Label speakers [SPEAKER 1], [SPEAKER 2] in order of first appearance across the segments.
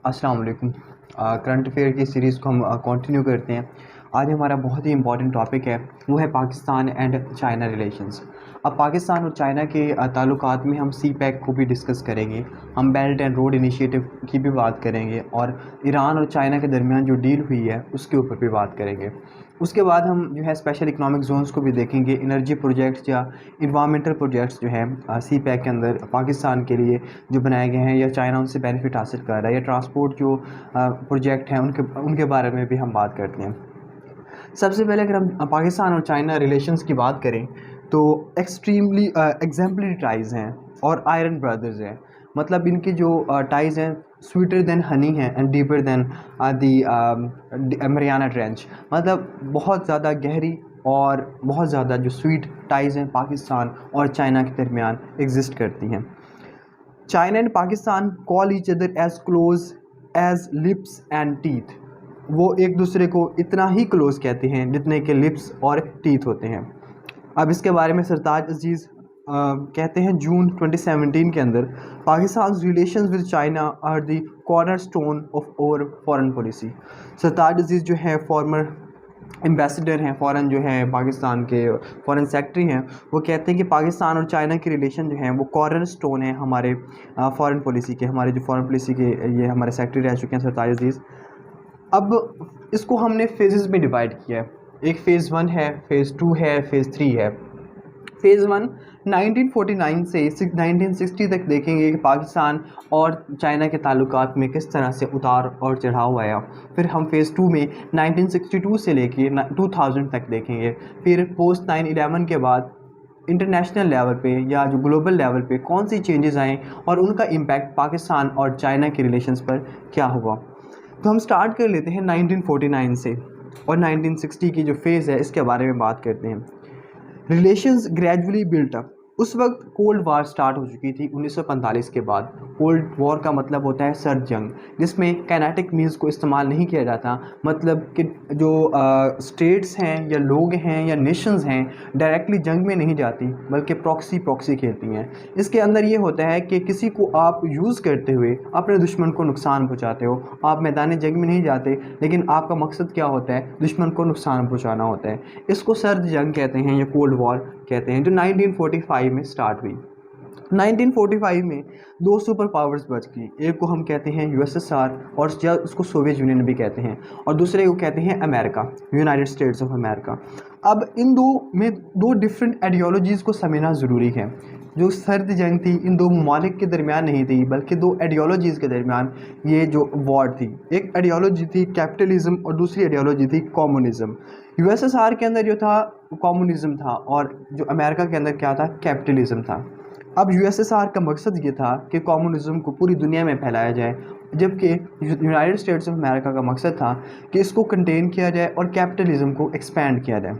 [SPEAKER 1] अस्सलाम वालेकुम। Current affair की सीरीज़ को हम कंटिन्यू करते हैं। आज हमारा बहुत ही इंपॉर्टेंट टॉपिक है, वो है पाकिस्तान एंड चाइना रिलेशंस। अब पाकिस्तान और चाइना के ताल्लुकात में हम सी पैक को भी डिस्कस करेंगे, हम बेल्ट एंड रोड इनिशिएटिव की भी बात करेंगे और ईरान और चाइना के दरमियान जो डील हुई है उसके ऊपर भी बात करेंगे। उसके बाद हम जो है स्पेशल इकोनॉमिक जोन्स को भी देखेंगे, एनर्जी प्रोजेक्ट्स या इन्वामेंटल प्रोजेक्ट्स जो हैं सी पैक के अंदर पाकिस्तान के लिए जो बनाए गए हैं या चाइना उनसे बेनिफिट हासिल कर रहा है, या ट्रांसपोर्ट जो प्रोजेक्ट हैं उनके बारे में भी हम बात करते हैं। सबसे पहले अगर हम पाकिस्तान और चाइना रिलेशंस की बात करें तो एक्सट्रीमली एग्जाम्पलरी टाइज़ हैं और आयरन ब्रदर्स हैं। मतलब इनकी जो टाइज़ हैं स्वीटर देन हनी हैं and deeper than the Mariana trench. मतलब बहुत ज़्यादा गहरी और बहुत ज़्यादा जो स्वीट टाइज़ हैं पाकिस्तान और चाइना के दरमियान एग्जिस्ट करती हैं। China and Pakistan call each other as close as lips and teeth. वो एक दूसरे को इतना ही क्लोज कहते हैं जितने के लिप्स और टीथ होते हैं। अब इसके बारे में सरताज अजीज़ कहते हैं जून 2017 के अंदर Pakistan relations with China are the corner stone of our foreign policy. Sartaj Aziz जो है फॉर्मर एम्बेसडर हैं फ़ॉरेन, जो है पाकिस्तान के फ़ॉरेन सेक्रेटरी हैं, वो कहते हैं कि पाकिस्तान और चाइना की रिलेशन जो है वो कॉर्नर स्टोन है हमारे फ़ॉरेन पॉलिसी के। हमारे जो फ़ॉरेन पॉलिसी के ये हमारे सेक्रेटरी रह चुके हैं सरताज अजीज़। अब इसको हमने फेजेस में डिवाइड किया है। एक फ़ेज़ 1 है, फ़ेज़ 2 है, फ़ेज़ 3 है। फ़ेज़ 1 1949 से 1960 तक देखेंगे कि पाकिस्तान और चाइना के ताल्लुकात में किस तरह से उतार और चढ़ाव आया। फिर हम फ़ेज़ 2 में 1962 से लेके 2000 तक देखेंगे। फिर पोस्ट 9/11 के बाद इंटरनेशनल लेवल पे या जो ग्लोबल लेवल पे कौन सी चेंजेस आए और उनका इम्पैक्ट पाकिस्तान और चाइना के रिलेशंस पर क्या हुआ। तो हम स्टार्ट कर लेते हैं 1949 से और 1960 की जो फेज़ है इसके बारे में बात करते हैं। Relations gradually built up. उस वक्त कोल्ड वार स्टार्ट हो चुकी थी 1945 के बाद। कोल्ड वॉर का मतलब होता है सर्द जंग, जिसमें काइनेटिक मीन्स को इस्तेमाल नहीं किया जाता। मतलब कि जो स्टेट्स हैं या लोग हैं या नेशंस हैं डायरेक्टली जंग में नहीं जाती बल्कि प्रॉक्सी खेलती हैं। इसके अंदर ये होता है कि किसी को आप यूज़ करते हुए अपने दुश्मन को नुकसान पहुंचाते हो। आप मैदान जंग में नहीं जाते लेकिन आपका मकसद क्या होता है, दुश्मन को नुकसान पहुंचाना होता है। इसको सर्द जंग कहते हैं या कोल्ड वॉर कहते हैं, जो 1945 में स्टार्ट हुई। 1945 में दो सुपर पावर्स बच गई। एक को हम कहते हैं यूएसएसआर और उसको सोवियत यूनियन भी कहते हैं, और दूसरे को कहते हैं America, United states of America. अब इन दो में दो डिफरेंट आइडियोलॉजीज़ को समझना ज़रूरी है। जो सर्द जंग थी इन दो ममालिक के दरमियान नहीं थी बल्कि दो आइडियोलॉजीज़ के दरमियान ये जो वॉर थी। एक आइडियोलॉजी थी कैपिटलिज्म और दूसरी आइडियोलॉजी थी कम्युनिज्म। यूएसएसआर के अंदर जो था कम्युनिज्म था और जो अमेरिका के अंदर क्या था, कैपिटलिज्म था। अब यूएसएसआर का मकसद ये था कि कम्युनिज्म को पूरी दुनिया में फैलाया जाए, जबकि यूनाइटेड स्टेट्स ऑफ अमेरिका का मकसद था कि इसको कंटेन किया जाए और कैपिटलिज्म को एक्सपैंड किया जाए।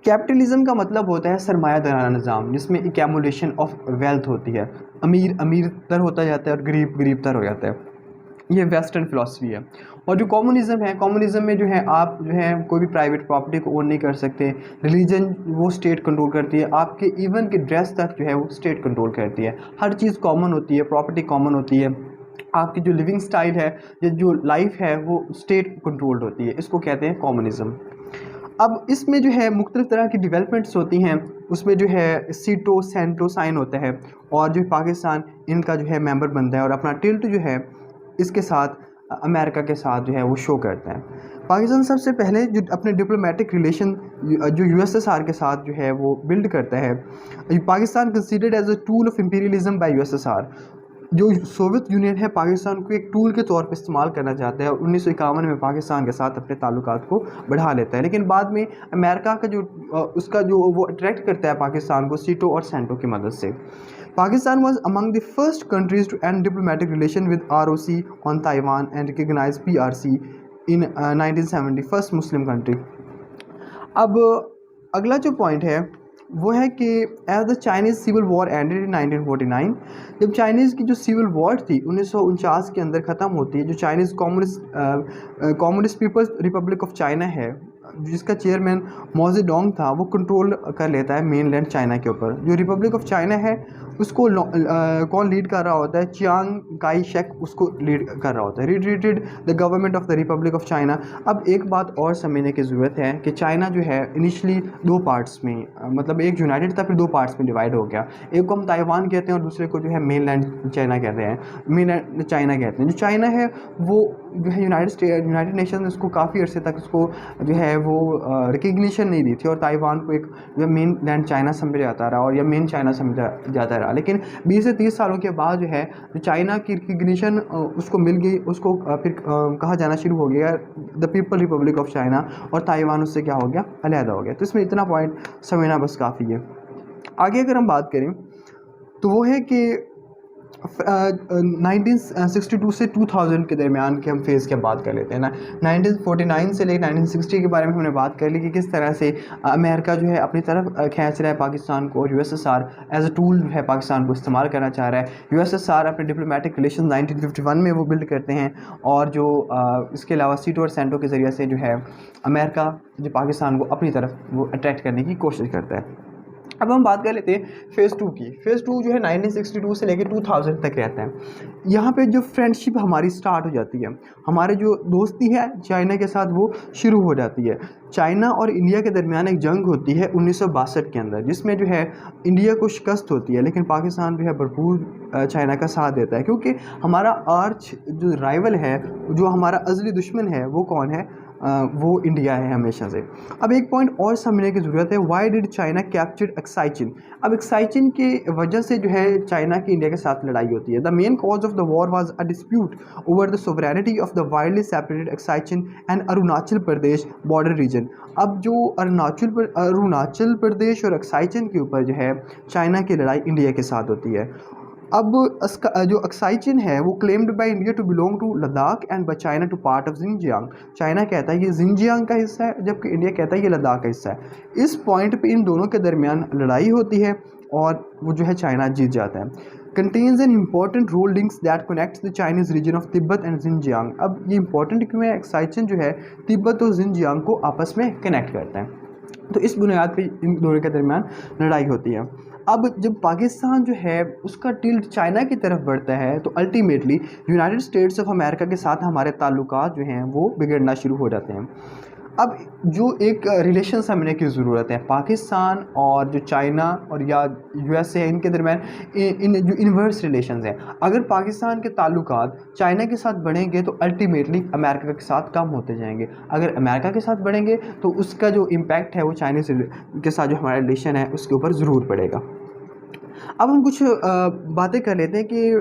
[SPEAKER 1] कैपिटलिज्म का मतलब होता है सरमायादाराना निज़ाम, जिसमें एकमुलेशन ऑफ वेल्थ होती है। अमीर अमीर तर होता जाता है और गरीब गरीब तर हो जाता है। ये वेस्टर्न फ़िलासफ़ी है। और जो कम्युनिज़्म है, कम्युनिज़्म में जो है आप जो है कोई भी प्राइवेट प्रॉपर्टी को ओन नहीं कर सकते। रिलीजन वो स्टेट कंट्रोल करती है, आपके इवन के ड्रेस तक जो है वो स्टेट कंट्रोल करती है। हर चीज़ कॉमन होती है, प्रॉपर्टी कॉमन होती है। आपकी जो लिविंग स्टाइल है या जो लाइफ है वो स्टेट कंट्रोल्ड होती है। इसको कहते हैं कम्युनिज़्म। अब इसमें जो है मुख्तलिफ़ तरह की डेवलपमेंट्स होती हैं। उसमें जो है सीटो सेंटो साइन होता है और जो पाकिस्तान इनका जो है मेंबर बनता है और अपना टिल्ट जो है इसके साथ अमेरिका के साथ जो है वो शो करता है। पाकिस्तान सबसे पहले जो अपने डिप्लोमेटिक रिलेशन जो यूएसएसआर के साथ जो है वो बिल्ड करता है। Pakistan considered as a tool of imperialism by USSR. जो सोवियत यूनियन है पाकिस्तान को एक टूल के तौर पर इस्तेमाल करना चाहता है और 1951 में पाकिस्तान के साथ अपने ताल्लुकात को बढ़ा लेता है। लेकिन बाद में अमेरिका का जो उसका जो वो अट्रैक्ट करता है पाकिस्तान को सीटो और सेंटो की मदद से। Pakistan was among the first countries to end diplomatic relation with ROC on Taiwan and recognize PRC in 1970, first Muslim country। अब अगला जो पॉइंट है वो है कि as the Chinese civil war ended in 1949, जब चाइनीज़ की जो सिविल वॉर थी 1949 के अंदर ख़त्म होती है। जो Chinese communist People's Republic of China है, जिसका चेयरमैन मो ज़ेडोंग था, वो कंट्रोल कर लेता है मेनलैंड चाइना के ऊपर। जो रिपब्लिक ऑफ चाइना है उसको कौन लीड कर रहा होता है? चियांग काई शेक उसको लीड कर रहा होता है। Retreated the government of the Republic of China. अब एक बात और समझने की ज़रूरत है कि चाइना जो है इनिशियली दो पार्ट्स में मतलब एक यूनाइटेड था, फिर दो पार्ट्स में डिवाइड हो गया। एक को हम ताइवान कहते हैं और दूसरे को जो है मेनलैंड चाइना कहते हैं, मेनलैंड चाइना कहते हैं। जो चाइना है वो जो है यूनाइटेड नेशन ने उसको काफ़ी अर्से तक उसको जो है वो रिकग्निशन नहीं दी थी, और ताइवान को एक जो मेन लैंड चाइना समझा जाता रहा और या मेन चाइना समझा जाता रहा। लेकिन 20 से 30 सालों के बाद जो है जो चाइना की रिकग्निशन उसको मिल गई, उसको फिर कहा जाना शुरू हो गया the people Republic of China, और ताइवान उससे क्या हो गया? अलहदा हो गया। तो इसमें इतना पॉइंट समझना बस काफ़ी है। आगे अगर हम बात करें तो वो है कि 1962 से 2000 के दरमियान के हम फेज़ की बात कर लेते हैं ना। 1949 से लेकर 1960 के बारे में हमने बात कर ली कि किस तरह से अमेरिका जो है अपनी तरफ खींच रहा है पाकिस्तान को, और यूएसएसआर एज अ टूल जो है पाकिस्तान को इस्तेमाल करना चाह रहा है। यूएसएसआर अपने डिप्लोमेटिक रिलेशन 1951 में वो बिल्ड करते हैं, और जो इसके अलावा सीटो और सेंटो के ज़रिए से जो है अमेरिका जो पाकिस्तान को अपनी तरफ वो अट्रैक्ट करने की कोशिश करता है। अब हम बात कर लेते हैं फ़ेज़ 2 की। फ़ेज़ 2 जो है 1962 से लेकर 2000 तक रहता है। यहाँ पे जो फ्रेंडशिप हमारी स्टार्ट हो जाती है, हमारे जो दोस्ती है चाइना के साथ वो शुरू हो जाती है। चाइना और इंडिया के दरमियान एक जंग होती है 1962 के अंदर, जिसमें जो है इंडिया को शिकस्त होती है, लेकिन पाकिस्तान जो है भरपूर चाइना का साथ देता है, क्योंकि हमारा आर्च जो राइवल है, जो हमारा अज़ली दुश्मन है, वो कौन है? वो इंडिया है हमेशा से। अब एक पॉइंट और समझने की ज़रूरत है, वाई डिड चाइना कैप्चर एक्साइचिन। अब एक्साइचिन की वजह से जो है चाइना की इंडिया के साथ लड़ाई होती है। The main cause of the war was a dispute over the sovereignty of the widely separated एक्साइचिन and Arunachal Pradesh border reason. अब जो अरुणाचल प्रदेश और एक्साइचिन के ऊपर जो है चाइना की लड़ाई इंडिया के साथ होती है। अब जो एक्साइचिन है वो claimed by India to belong to Ladakh and by China to part of Xinjiang. China कहता है ये जिनजियांग का हिस्सा है, जबकि इंडिया कहता है ये लद्दाख का हिस्सा है। इस पॉइंट पे इन दोनों के दरमियान लड़ाई होती है और वो जो है चाइना जीत जाता है। Contains an important road links that connects the Chinese region of Tibet and Xinjiang. अब ये इंपॉर्टेंट क्यों है? एक्साइचिन जो है तिब्बत और जिनजियांग को आपस में कनेक्ट करता है, तो इस बुनियाद पे इन दोनों के दरमियान लड़ाई होती है। अब जब पाकिस्तान जो है उसका टिल्ट चाइना की तरफ बढ़ता है, तो ultimately United states of America के साथ हमारे ताल्लुकात जो हैं वो बिगड़ना शुरू हो जाते हैं। अब जो एक रिलेशन समझने की ज़रूरत है पाकिस्तान और जो चाइना और या यूएसए है, इनके दरमियान इन जो इन्वर्स रिलेशंस हैं। अगर पाकिस्तान के ताल्लुकात चाइना के साथ बढ़ेंगे तो अल्टीमेटली अमेरिका के साथ कम होते जाएंगे। अगर अमेरिका के साथ बढ़ेंगे तो उसका जो इम्पैक्ट है वो चाइनीज़ के साथ जो हमारा रिलेशन है उसके ऊपर ज़रूर पड़ेगा। अब हम कुछ बातें कर लेते हैं कि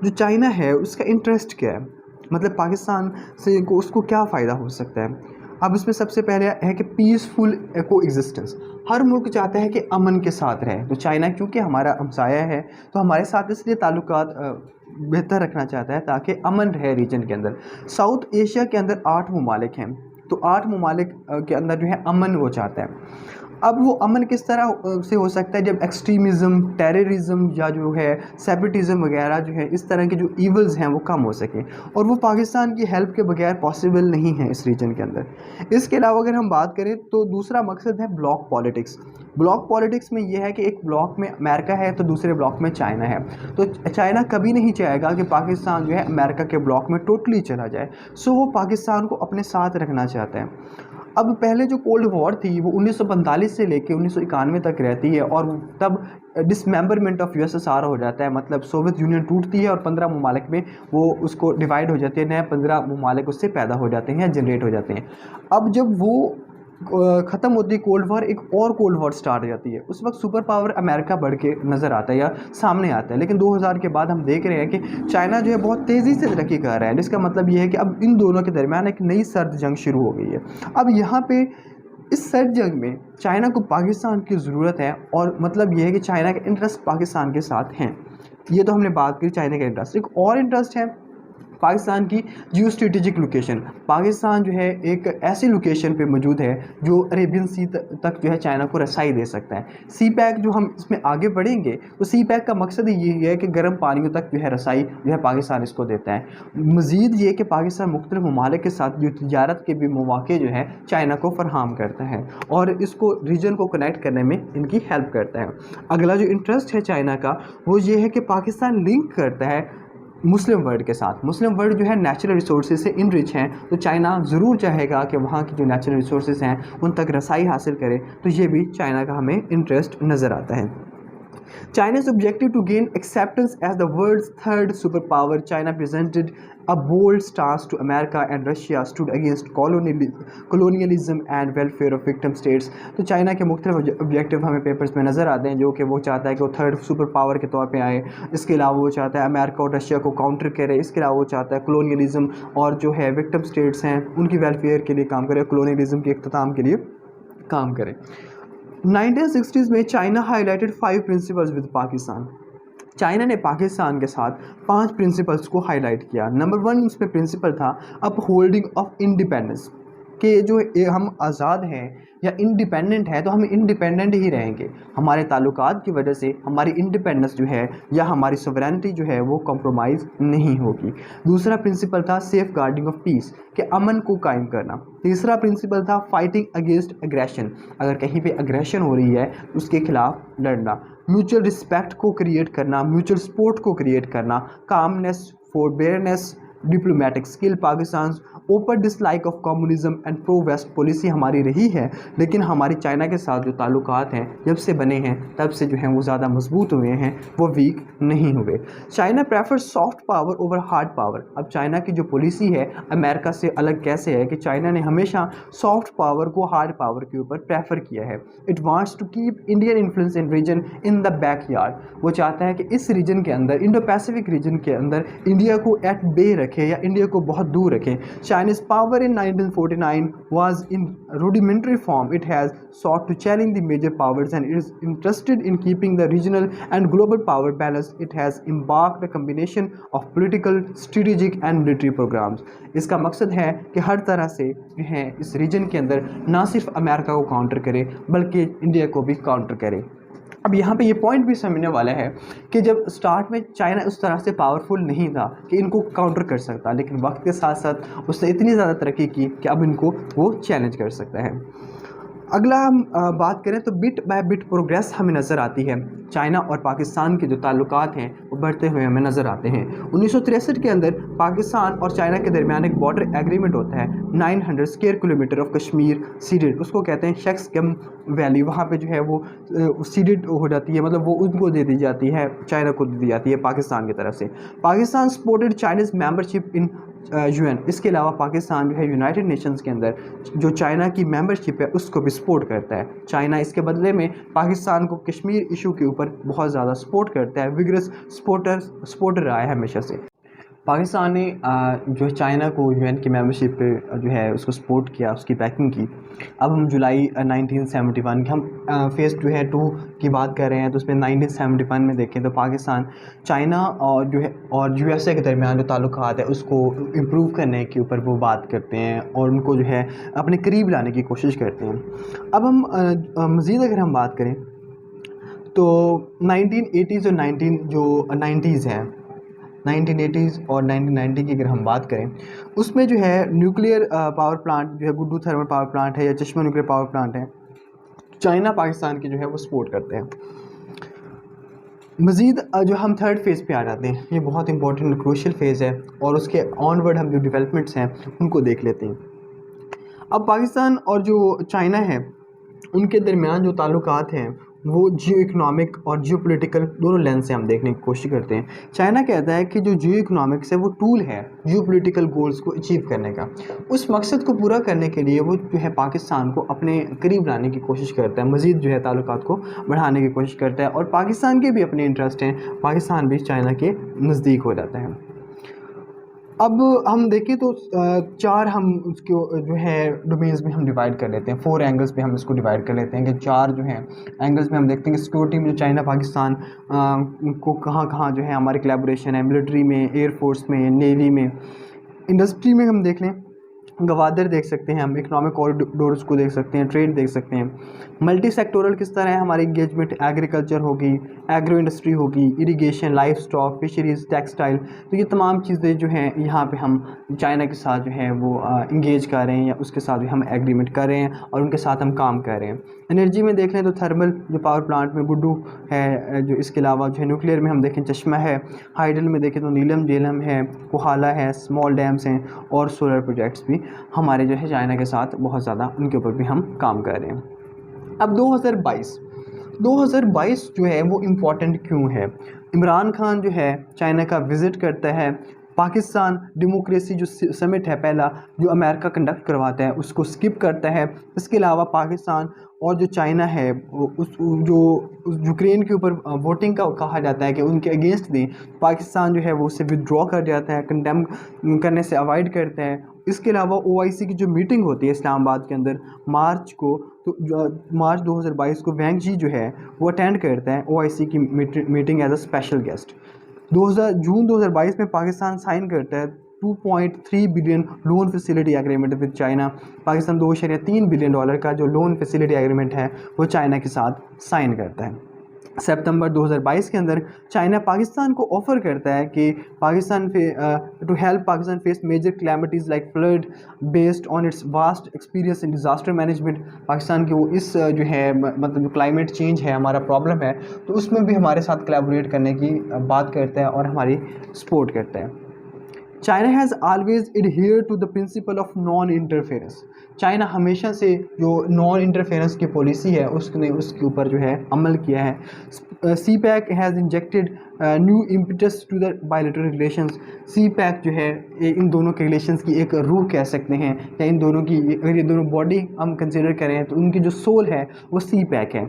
[SPEAKER 1] जो चाइना है उसका इंटरेस्ट क्या है, मतलब पाकिस्तान से को उसको क्या फ़ायदा हो सकता है। अब इसमें सबसे पहले है कि पीसफुल को एग्जिस्टेंस। हर मुल्क चाहता है कि अमन के साथ रहे, तो चाइना क्योंकि हमारा हमसाया है तो हमारे साथ इसलिए ताल्लुकात बेहतर रखना चाहता है ताकि अमन रहे रीजन के अंदर। साउथ एशिया के अंदर 8 ममालिक हैं, तो 8 ममालिक के अंदर जो है अमन वो चाहता है। अब वो अमन किस तरह से हो सकता है? जब एक्सट्रीमिज़म, टेररिज्म या जो है सेपरेटिज़म वगैरह जो है इस तरह के जो ईवल्स हैं वो कम हो सकें, और वो पाकिस्तान की हेल्प के बगैर पॉसिबल नहीं है इस रीजन के अंदर। इसके अलावा अगर हम बात करें तो दूसरा मकसद है ब्लॉक पॉलिटिक्स। ब्लॉक पॉलिटिक्स में ये है कि एक ब्लॉक में अमेरिका है तो दूसरे ब्लॉक में चाइना है, तो चाइना कभी नहीं चाहेगा कि पाकिस्तान जो है अमेरिका के ब्लॉक में टोटली चला जाए, सो वो पाकिस्तान को अपने साथ रखना चाहता है। अब पहले जो कोल्ड वॉर थी वो 1945 से लेके 1991 तक रहती है, और तब डिसमेंबरमेंट ऑफ यूएसएसआर हो जाता है, मतलब सोवियत यूनियन टूटती है और 15 ममालिक में वो उसको डिवाइड हो जाती है, नए 15 ममालिक उससे पैदा हो जाते हैं, जनरेट हो जाते हैं। अब जब वो ख़त्म होती है कोल्ड वॉर, एक और कोल्ड वॉर स्टार्ट हो जाती है। उस वक्त सुपर पावर अमेरिका बढ़ के नज़र आता है या सामने आता है, लेकिन 2000 के बाद हम देख रहे हैं कि चाइना जो है बहुत तेज़ी से तरक्की कर रहा है, जिसका मतलब ये है कि अब इन दोनों के दरमियान एक नई सर्द जंग शुरू हो गई है। अब यहाँ पे इस सर्द जंग में चाइना को पाकिस्तान की ज़रूरत है, और मतलब ये है कि चाइना के इंटरेस्ट पाकिस्तान के साथ हैं। ये तो हमने बात की चाइना का इंटरेस्ट। एक और इंटरेस्ट है पाकिस्तान की जियो स्ट्रेटेजिक लोकेशन, पाकिस्तान जो है एक ऐसी लोकेशन पे मौजूद है जो अरेबियन सी तक जो है चाइना को रसाई दे सकता है। सी पैक जो हम इसमें आगे बढ़ेंगे तो सी पैक का मकसद ही है कि गर्म पानियों तक जो है रसाई जो है पाकिस्तान इसको देता है। मज़ीद ये कि पाकिस्तान मुख्तलिफ ममालिक के साथ जो तिजारत के भी मौके जो है चाइना को फराहम करता है और इसको रीजन को कनेक्ट करने में इनकी हेल्प करता है। अगला जो इंटरेस्ट है चाइना का वो ये है कि पाकिस्तान लिंक करता है मुस्लिम वर्ल्ड के साथ। मुस्लिम वर्ल्ड जो है नेचुरल रिसोर्सेज से इनरिच हैं, तो चाइना ज़रूर चाहेगा कि वहाँ की जो नेचुरल रिसोर्सेज हैं उन तक रसाई हासिल करे, तो ये भी चाइना का हमें इंटरेस्ट नज़र आता है। China's objective to gain acceptance as the world's third superpower, China presented a bold stance to America and Russia stood against colonialism and welfare of victim states। तो चाइना के मुख्तलिफ ऑब्जेक्टिव हमें papers में नज़र आते हैं, जो कि वो चाहता है कि वो थर्ड सुपर पावर के तौर पे आए। इसके अलावा वो चाहता है अमेरिका और रशिया को काउंटर करे। इसके अलावा वो चाहता है कॉलोनियलिज्म और जो है विक्टिम स्टेट्स हैं उनकी वेलफेयर के लिए काम करे, कॉलोनियलिज्म के इख्तिताम के लिए काम करे। 1960s में China highlighted 5 principles with Pakistan. China ने पाकिस्तान के साथ 5 प्रिंसिपल्स को हाईलाइट किया। नंबर 1 उसमें प्रिंसिपल था अपहोल्डिंग ऑफ इंडिपेंडेंस, कि जो हम आज़ाद हैं या इंडिपेंडेंट है तो हम इंडिपेंडेंट ही रहेंगे, हमारे ताल्लुकात की वजह से हमारी इंडिपेंडेंस जो है या हमारी सोवरेनिटी जो है वो कॉम्प्रोमाइज़ नहीं होगी। दूसरा प्रिंसिपल था सेफ गार्डिंग ऑफ पीस, कि अमन को कायम करना। तीसरा प्रिंसिपल था फाइटिंग अगेंस्ट अग्रेशन, अगर कहीं पे अग्रेशन हो रही है उसके खिलाफ लड़ना। म्यूचुअल रिस्पेक्ट को क्रिएट करना, म्यूचुअल सपोर्ट को क्रिएट करना। Calmness, forbearance, diplomatic skill. Pakistan open dislike of communism and pro west policy हमारी रही है, लेकिन हमारी चाइना के साथ जो ताल्लुकात हैं जब से बने हैं तब से जो हैं वो ज़्यादा मजबूत हुए हैं, वो वीक नहीं हुए। China prefer soft power over hard power. अब चाइना की जो पॉलिसी है अमेरिका से अलग कैसे है कि चाइना ने हमेशा सॉफ्ट पावर को हार्ड पावर के ऊपर प्रेफर किया है। It wants to keep Indian influence in region in the backyard. वो चाहता है कि इस रीजन के अंदर, इंडो पैसिफिक रीजन के अंदर इंडिया को एट बे रखे या इंडिया को बहुत दूर रखें। Chinese power in 1949 was in rudimentary form. It has sought to challenge the major powers and is interested in keeping the regional and global power balance. It has embarked a combination of political, strategic and military programs. इसका मकसद है कि हर तरह से जो है इस reason के अंदर ना सिर्फ अमेरिका को काउंटर करे बल्कि इंडिया को भी काउंटर करे। अब यहाँ पे ये पॉइंट भी समझने वाला है कि जब स्टार्ट में चाइना उस तरह से पावरफुल नहीं था कि इनको काउंटर कर सकता, लेकिन वक्त के साथ साथ उसने इतनी ज़्यादा तरक्की की कि अब इनको वो चैलेंज कर सकता है। अगला हम बात करें तो बिट बाय बिट प्रोग्रेस हमें नज़र आती है। चाइना और पाकिस्तान के जो ताल्लुकात हैं वो बढ़ते हुए हमें नज़र आते हैं। 1963 के अंदर पाकिस्तान और चाइना के दरमियान एक बॉर्डर एग्रीमेंट होता है। 900 square kilometre of Kashmir seeded, उसको कहते हैं शेक्सगम वैली। वहाँ पे जो है वो सीडेड हो जाती है, मतलब वो उनको दे दी जाती है, चाइना को दे दी जाती है पाकिस्तान की तरफ से। Pakistan supported Chinese membership in UN. इसके अलावा पाकिस्तान जो है यूनाइटेड नेशंस के अंदर जो चाइना की मेंबरशिप है उसको भी सपोर्ट करता है। चाइना इसके बदले में पाकिस्तान को कश्मीर इशू के ऊपर बहुत ज़्यादा सपोर्ट करता है, विगरस सपोर्टर रहा है हमेशा से। पाकिस्तान ने जो है चाइना को यूएन की मेंबरशिप पे जो है उसको सपोर्ट किया, उसकी बैकिंग की। अब हम जुलाई 1971 की हम फेज़ जो है 2 की बात कर रहे हैं, तो उसमें 1971 में देखें तो पाकिस्तान चाइना और जो है और यूएसए के दरमियान जो ताल्लुकात है उसको इम्प्रूव करने के ऊपर वो बात करते हैं और उनको जो है अपने करीब लाने की कोशिश करते हैं। अब हम मज़ीद अगर हम बात करें तो 1980s और 90s हैं, 1980s और 1990 की अगर हम बात करें उसमें जो है न्यूक्लियर पावर प्लांट जो है गुड्डू थर्मल पावर प्लांट है या चश्मा न्यूक्लियर पावर प्लांट है, चाइना पाकिस्तान की जो है वो सपोर्ट करते हैं। मज़ीद जो हम थर्ड फेज़ पे आ जाते हैं, ये बहुत इंपॉर्टेंट क्रूशियल फेज़ है और उसके ऑनवर्ड हम जो डेवलपमेंट्स हैं उनको देख लेते हैं। अब पाकिस्तान और जो चाइना है उनके दरमियान जो ताल्लुकात हैं वो जियो इकनॉमिक और जियो पोलिटिकल दोनों लेंस से हम देखने की कोशिश करते हैं। चाइना कहता है कि जो जियो इकनॉमिक्स है वो टूल है जियो पोलिटिकल गोल्स को अचीव करने का। उस मकसद को पूरा करने के लिए वो जो है पाकिस्तान को अपने करीब लाने की कोशिश करता है, मज़ीद जो है ताल्लुकात को बढ़ाने की कोशिश करता है और पाकिस्तान के भी अपने इंटरेस्ट हैं, पाकिस्तान भी चाइना के नज़दीक हो जाता है। अब हम देखें तो चार हम उसको जो है डोमेन्स में हम डिवाइड कर लेते हैं, 4 एंगल्स पे हम इसको डिवाइड कर लेते हैं कि चार जो हैं एंगल्स में हम देखते हैं कि सिक्योरिटी में जो चाइना पाकिस्तान को कहाँ कहाँ जो है हमारी कोलैबोरेशन है, मिलिट्री में, एयरफोर्स में, नेवी में, इंडस्ट्री में हम देख लें गवादर देख सकते हैं, हम इकोनॉमिक कॉरिडोर्स को देख सकते हैं, ट्रेड देख सकते हैं। मल्टी सेक्टोरल किस तरह है हमारी इंगेजमेंट, एग्रीकल्चर होगी, एग्रो इंडस्ट्री होगी, irrigation, life stock, fisheries, textile, तो ये तमाम चीज़ें जो हैं यहाँ पे हम चाइना के साथ जो है वो इंगेज कर रहे हैं या उसके साथ भी हम एग्रीमेंट कर रहे हैं और उनके साथ हम काम कर रहे हैं। एनर्जी में देख लें तो थर्मल जो पावर प्लांट में गुड्डू है, जो इसके अलावा जो है न्यूक्लियर में हम देखें चश्मा है, हाइडल में देखें तो नीलम झेलम है, कोहाला है, स्मॉल डैम्स हैं और सोलर प्रोजेक्ट्स भी हमारे जो है चाइना के साथ बहुत ज़्यादा उनके ऊपर भी हम काम कर रहे हैं। अब 2022 जो है वो इम्पॉर्टेंट क्यों है? इमरान खान जो है चाइना का विज़िट करता है, पाकिस्तान डेमोक्रेसी जो समिट है पहला जो अमेरिका कंडक्ट करवाता है उसको स्किप करता है। इसके अलावा पाकिस्तान और जो चाइना है उस यूक्रेन के ऊपर वोटिंग का कहा जाता है कि उनके अगेंस्ट दें, पाकिस्तान जो है वो उससे विदड्रॉ कर जाता है, कंडेम करने से अवॉइड करता है। इसके अलावा OIC की जो मीटिंग होती है इस्लामाबाद के अंदर मार्च को, तो मार्च 2022 को वैंग जी जो है वो अटेंड करता है OIC की meeting as a special guest. जून 2022 में पाकिस्तान साइन करता है 2.3 billion loan facility agreement with China. Pakistan $2.3 billion का जो लोन फैसिलिटी एग्रीमेंट है वो चाइना के साथ साइन करता है। सितंबर 2022 के अंदर चाइना पाकिस्तान को ऑफ़र करता है कि Pakistan to help Pakistan face major calamities like flood based on its vast experience in disaster management. Pakistan की वो इस जो है मतलब जो क्लाइमेट चेंज है हमारा प्रॉब्लम है तो उसमें भी हमारे साथ कोलैबोरेट करने की बात करता है और हमारी सपोर्ट करता है। China has always adhere to the principle of non interference. China हमेशा से जो नॉन इंटरफेरेंस की पॉलिसी है उसने उसके ऊपर जो है अमल किया है। CPEC has injected new impetus to the bilateral relations. CPEC जो है इन दोनों के रिलेशंस की एक रूह कह सकते हैं, या इन दोनों की अगर ये दोनों बॉडी हम कंसिडर करें तो उनकी जो सोल है वो CPEC है।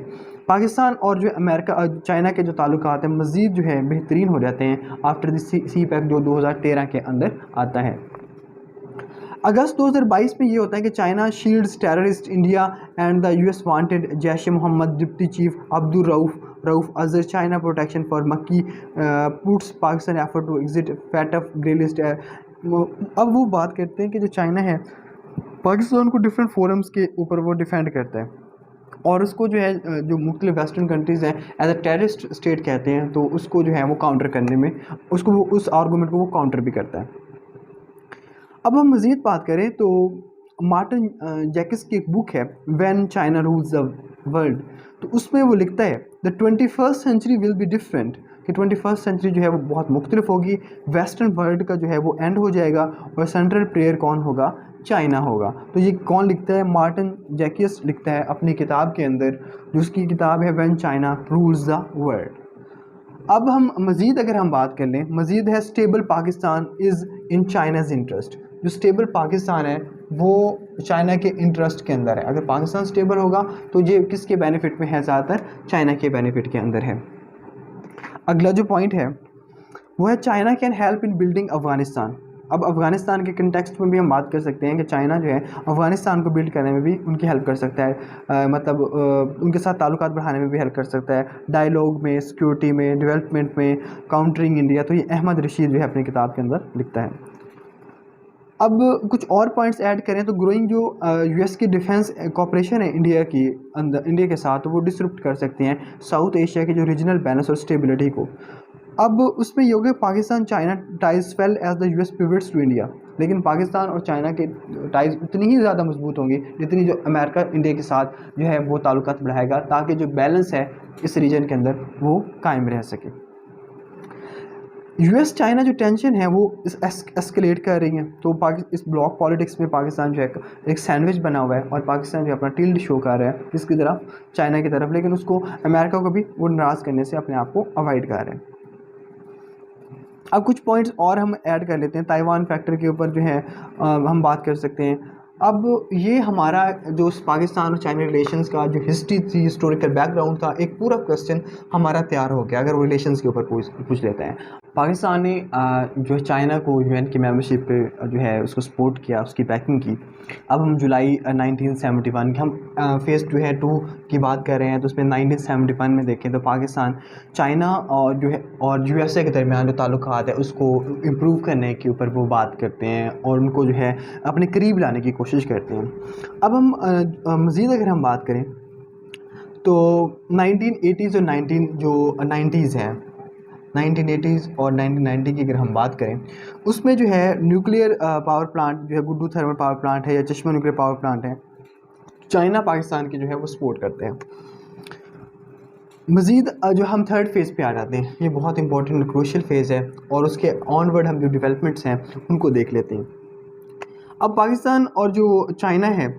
[SPEAKER 1] पाकिस्तान और जो अमेरिका चाइना के जो ताल्लुकात हैं मज़ीद जो है बेहतरीन हो जाते हैं आफ्टर दिस CPEC जो 2013 के अंदर आता है। अगस्त 2022 में ये होता है कि China shields terrorist India and the US wanted Jaish Mohammad deputy chief Abdul Rauf Azhar China protection for Makki puts Pakistan effort to exit FATF grey list. अब वो बात करते हैं कि जो चाइना है पाकिस्तान को डिफरेंट फोरम्स के ऊपर वो डिफेंड करता है और उसको जो है जो मुख्तलिफ वेस्टर्न कंट्रीज़ हैं एज अ टेररिस्ट स्टेट कहते हैं, तो उसको जो है वो काउंटर करने में उसको वो उस आर्गूमेंट को वो काउंटर भी करता है। अब हम मज़ीद बात करें तो मार्टिन जैकिस की एक बुक है when China rules the world, तो उसमें वो लिखता है the 21st century will be different, कि 21st सेंचुरी जो है वो बहुत मुख्तलिफ होगी, वेस्टर्न वर्ल्ड का जो है वो एंड हो जाएगा और सेंट्रल प्लेयर कौन होगा? चाइना होगा। तो ये कौन लिखता है? मार्टिन जैकिस लिखता है अपनी किताब के अंदर, जो उसकी किताब है when China rules the world. अब हम मज़ीद अगर हम बात कर लें, मज़ीद है stable Pakistan is in China's interest. जो स्टेबल पाकिस्तान है वो चाइना के इंटरेस्ट के अंदर है। अगर पाकिस्तान स्टेबल होगा तो ये किसके बेनिफिट में है? ज़्यादातर चाइना के बेनिफिट के अंदर है। अगला जो पॉइंट है वो है China can help in building Afghanistan. अब अफ़गानिस्तान के कंटेक्स्ट में भी हम बात कर सकते हैं कि चाइना जो है अफ़गानिस्तान को बिल्ड करने में भी उनकी हेल्प कर सकता है, उनके साथ ताल्लुकात बढ़ाने में भी हेल्प कर सकता है, डायलॉग में, सिक्योरिटी में, डेवलपमेंट में, काउंटरिंग इंडिया। तो ये अहमद रशीद जो है अपनी किताब के अंदर लिखता है। अब कुछ और पॉइंट्स ऐड करें तो ग्रोइंग जो US की डिफेंस कॉपरेशन है इंडिया की अंदर, इंडिया के साथ, तो वो डिसरप्ट कर सकते हैं साउथ एशिया के जो रीजनल बैलेंस और स्टेबिलिटी को। अब उसमें ये हो गया Pakistan China ties fail as the US pivots to India, लेकिन पाकिस्तान और चाइना के टाइज उतनी ही ज़्यादा मजबूत होंगी जितनी जो अमेरिका इंडिया के साथ जो है वो ताल्लुकात बढ़ाएगा, ताकि जो बैलेंस है इस रीजन के अंदर वो कायम रह सके। US चाइना जो टेंशन है वो एस्केलेट कर रही है, तो इस ब्लॉक पॉलिटिक्स में पाकिस्तान जो है एक सैंडविच बना हुआ है और पाकिस्तान जो अपना टिल्ड शो कर रहा है इसकी तरफ, चाइना की तरफ, लेकिन उसको अमेरिका को भी वो नाराज़ करने से अपने आप को अवॉइड कर रहे हैं। अब कुछ पॉइंट्स और हम ऐड कर लेते हैं। ताइवान फैक्टर के ऊपर जो है हम बात कर सकते हैं। अब ये हमारा जो पाकिस्तान और चाइना रिलेशंस का जो हिस्ट्री थी, हिस्टोरिकल बैकग्राउंड था, एक पूरा क्वेश्चन हमारा तैयार हो गया अगर वो रिलेशंस के ऊपर पूछ लेते हैं। पाकिस्तान ने जो है चाइना को यूएन की मेंबरशिप पे जो है उसको सपोर्ट किया, उसकी बैकिंग की। अब हम जुलाई 1971 के हम फेज़ जो है 2 की बात कर रहे हैं, तो उसमें 1971 में देखें तो पाकिस्तान चाइना और जो है और यूएसए के दरमियान जो ताल्लुकात है उसको इम्प्रूव करने के ऊपर वो बात करते हैं और उनको जो है अपने करीब लाने की कोशिश करते हैं। अब हम मज़ीद अगर हम बात करें तो 1980s और 90s हैं, 1980s और 1990 की अगर हम बात करें, उसमें जो है न्यूक्लियर पावर प्लांट जो है गुड्डू थर्मल पावर प्लांट है या चश्मा न्यूक्लियर पावर प्लांट है, चाइना पाकिस्तान की जो है वो सपोर्ट करते हैं। मज़ीद जो हम थर्ड फेज़ पे आ जाते हैं, ये बहुत इंपॉर्टेंट क्रूशियल फेज़ है और उसके ऑनवर्ड हम जो डेवलपमेंट्स हैं उनको देख लेते हैं। अब पाकिस्तान और जो चाइना है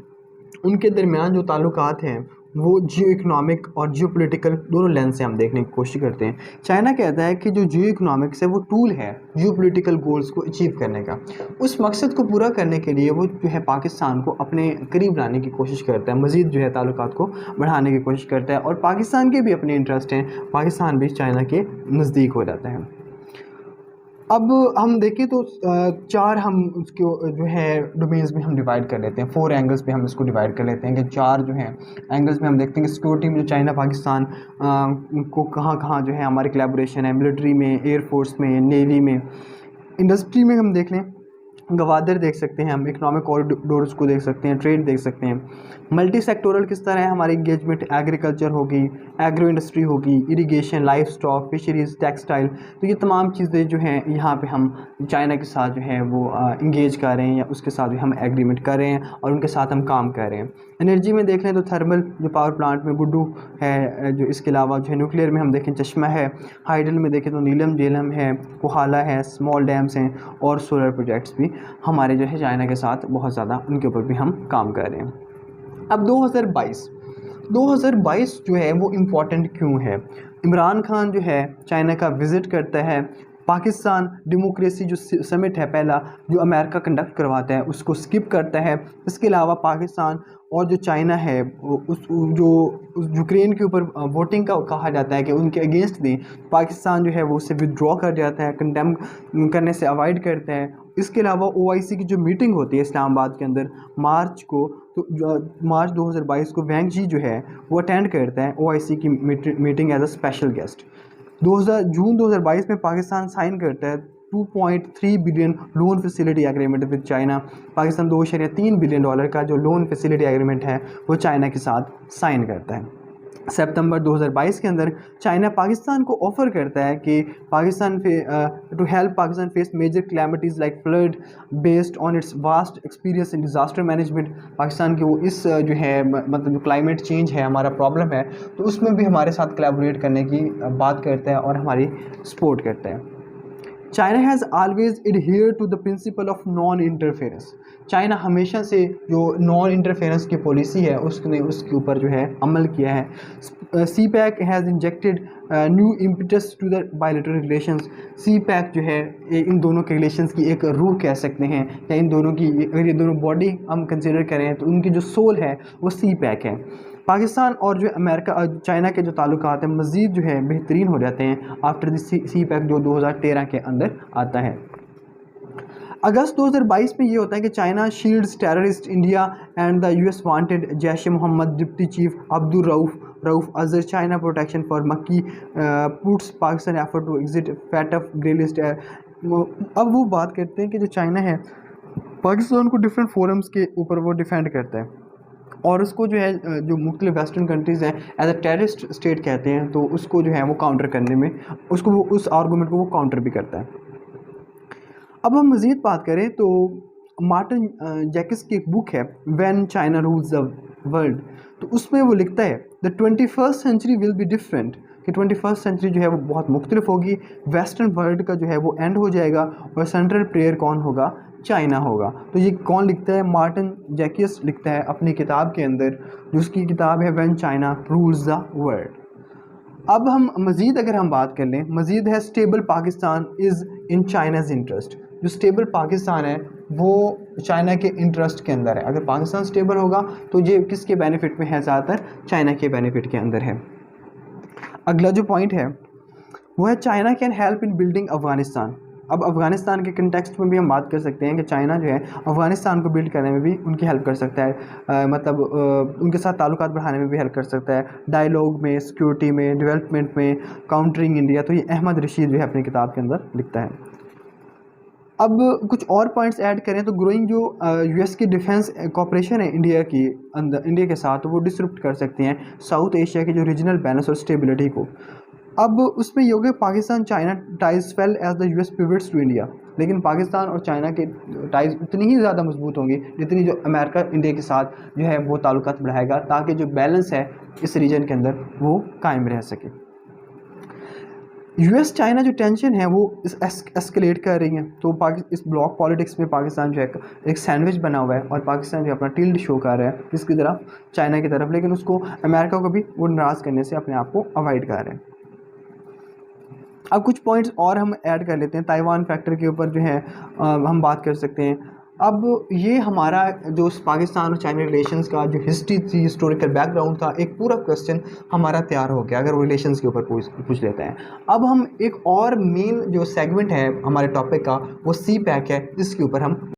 [SPEAKER 1] उनके दरमियान जो ताल्लुकात हैं वो जियो इकनॉमिक और जियो पोलिटिकल दोनों लेंस से हम देखने की कोशिश करते हैं। चाइना कहता है कि जो जियो इकनॉमिक्स है वो टूल है जियो पोलिटिकल गोल्स को अचीव करने का। उस मकसद को पूरा करने के लिए वो जो है पाकिस्तान को अपने करीब लाने की कोशिश करता है, मज़ीद जो है ताल्लुकात को बढ़ाने की कोशिश करता है और पाकिस्तान के भी अपने इंटरेस्ट हैं, पाकिस्तान भी चाइना के नज़दीक हो जाता है। अब हम देखें तो चार हम उसको जो है डोमेन्स में हम डिवाइड कर लेते हैं, 4 एंगल्स पे हम इसको डिवाइड कर लेते हैं कि 4 जो हैं एंगल्स में हम देखते हैं कि सिक्योरिटी में जो चाइना पाकिस्तान को कहाँ कहाँ जो है हमारी कोलैबोरेशन है, मिलिट्री में, एयरफोर्स में, नेवी में, इंडस्ट्री में हम देख लें गवादर देख सकते हैं, हम इकोनॉमिक कॉरिडोर्स को देख सकते हैं, ट्रेड देख सकते हैं। मल्टी सेक्टोरल किस तरह है हमारी इंगेजमेंट, एग्रीकल्चर होगी, एग्रो इंडस्ट्री होगी, irrigation, life stock, fisheries, textile, तो ये तमाम चीज़ें जो हैं यहाँ पे हम चाइना के साथ जो है वो इंगेज कर रहे हैं या उसके साथ भी हम एग्रीमेंट कर रहे हैं और उनके साथ हम काम कर रहे हैं। एनर्जी में देख लें तो थर्मल जो पावर प्लांट में गुड्डू है, जो इसके अलावा जो है न्यूक्लियर में हम देखें चश्मा है, हाइडल में देखें तो नीलम झेलम है, कोहाला है, स्मॉल डैम्स हैं और सोलर प्रोजेक्ट्स भी हमारे जो है चाइना के साथ बहुत ज़्यादा उनके ऊपर भी हम काम कर रहे हैं। अब 2022 जो है वो इम्पोर्टेंट क्यों है? इमरान खान जो है चाइना का विज़िट करता है, पाकिस्तान डेमोक्रेसी जो समिट है पहला जो अमेरिका कंडक्ट करवाता है उसको स्किप करता है। इसके अलावा पाकिस्तान और जो चाइना है उस यूक्रेन के ऊपर वोटिंग का कहा जाता है कि उनके अगेंस्ट दें, पाकिस्तान जो है वो उससे विदड्रॉ कर जाता है, कंडेम करने से अवॉइड करता है। इसके अलावा ओआईसी की जो मीटिंग होती है इस्लामाबाद के अंदर मार्च को, तो मार्च 2022 को वैंग जी जो है वो अटेंड करता है ओआईसी की meeting as a special guest. जून 2022 में पाकिस्तान साइन करता है 2.3 billion loan facility agreement with China. Pakistan $2.3 billion का जो लोन फैसिलिटी एग्रीमेंट है वो चाइना के साथ साइन करता है। सितंबर 2022 के अंदर चाइना पाकिस्तान को ऑफ़र करता है कि Pakistan to help Pakistan face major calamities like flood based on its vast experience in disaster management. Pakistan की वो इस जो है मतलब जो क्लाइमेट चेंज है हमारा प्रॉब्लम है तो उसमें भी हमारे साथ कोलैबोरेट करने की बात करता है और हमारी सपोर्ट करता है। China has always adhere to the principle of non interference. China हमेशा से जो नॉन इंटरफेरेंस की पॉलिसी है उसने उसके ऊपर जो है अमल किया है। CPEC has injected new impetus to the bilateral relations. CPEC जो है इन दोनों के रिलेशंस की एक रूह कह सकते हैं या इन दोनों की अगर ये दोनों बॉडी हम कंसिडर करें तो उनकी जो सोल है वो सी पैक है। पाकिस्तान और जो अमेरिका चाइना के जो ताल्लुकात हैं मज़ीद जो है बेहतरीन हो जाते हैं आफ्टर द सी पैक जो 2013 के अंदर आता है। अगस्त 2022 में ये होता है कि China shields terrorist India and the US wanted Jaish Mohammad deputy chief Abdul Rauf Azhar China protection for Makki puts Pakistan effort to exit FATF grey list. अब वो बात करते हैं कि जो चाइना है पाकिस्तान को डिफरेंट फोरम्स के ऊपर वो डिफेंड करता है और उसको जो है जो मुख्तलिफ वेस्टर्न कंट्रीज़ हैं एज अ टेररिस्ट स्टेट कहते हैं, तो उसको जो है वो काउंटर करने में उसको वो उस आर्गूमेंट को वो काउंटर भी करता है। अब हम मज़ीद बात करें तो मार्टिन जैकिस की एक बुक है when China rules the world, तो उसमें वो लिखता है the 21st century will be different, कि 21st सेंचुरी जो है वो बहुत मुख्तलिफ होगी, वेस्टर्न वर्ल्ड का जो है वो एंड हो जाएगा और सेंट्रल प्लेयर कौन होगा? चाइना होगा। तो ये कौन लिखता है? मार्टिन जैकिस लिखता है अपनी किताब के अंदर, जो उसकी किताब है when China rules the world. अब हम मज़ीद अगर हम बात कर लें, मज़ीद है stable Pakistan is in China's interest. जो स्टेबल पाकिस्तान है वो चाइना के इंटरेस्ट के अंदर है। अगर पाकिस्तान स्टेबल होगा तो ये किसके बेनिफिट में है? ज़्यादातर चाइना के बेनिफिट के अंदर है। अगला जो पॉइंट है वो है China can help in building Afghanistan. अब अफ़गानिस्तान के कंटेक्स्ट में भी हम बात कर सकते हैं कि चाइना जो है अफ़गानिस्तान को बिल्ड करने में भी उनकी हेल्प कर सकता है, मतलब उनके साथ ताल्लुकात बढ़ाने में भी हेल्प कर सकता है, डायलॉग में, सिक्योरिटी में, डेवलपमेंट में, काउंटरिंग इंडिया। तो ये अहमद रशीद जो है अपनी किताब के अंदर लिखता है। अब कुछ और पॉइंट्स ऐड करें तो ग्रोइंग जो यूएस की डिफेंस कॉपरेशन है इंडिया की अंदर, इंडिया के साथ, तो वो डिसरप्ट कर सकती हैं साउथ एशिया के जो रीजनल बैलेंस और स्टेबिलिटी को। अब उसमें ये हो गया Pakistan China ties fail as the US pivots to India. लेकिन पाकिस्तान और चाइना के टाइज उतनी ही ज़्यादा मजबूत होंगी जितनी जो अमेरिका इंडिया के साथ जो है वो ताल्लुकात बढ़ाएगा, ताकि जो बैलेंस है इस रीजन के अंदर वो कायम रह सके। यूएस चाइना जो टेंशन है वो एस्केलेट कर रही है। तो इस ब्लॉक पॉलिटिक्स में पाकिस्तान जो है एक सैंडविच बना हुआ है, और पाकिस्तान जो अपना टिल्ड शो कर रहा है किसकी तरफ, चाइना की तरफ, लेकिन उसको अमेरिका को भी वो नाराज़ करने से अपने आप को अवॉइड कर रहे हैं। अब कुछ पॉइंट्स और हम ऐड कर लेते हैं। ताइवान फैक्टर के ऊपर जो है हम बात कर सकते हैं। अब ये हमारा जो पाकिस्तान और चाइना रिलेशंस का जो हिस्ट्री थी, हिस्टोरिकल बैकग्राउंड था, एक पूरा क्वेश्चन हमारा तैयार हो गया अगर वो रिलेशंस के ऊपर पूछ लेते हैं। अब हम एक और मेन जो सेगमेंट है हमारे टॉपिक का वो सी पैक है, जिसके ऊपर हम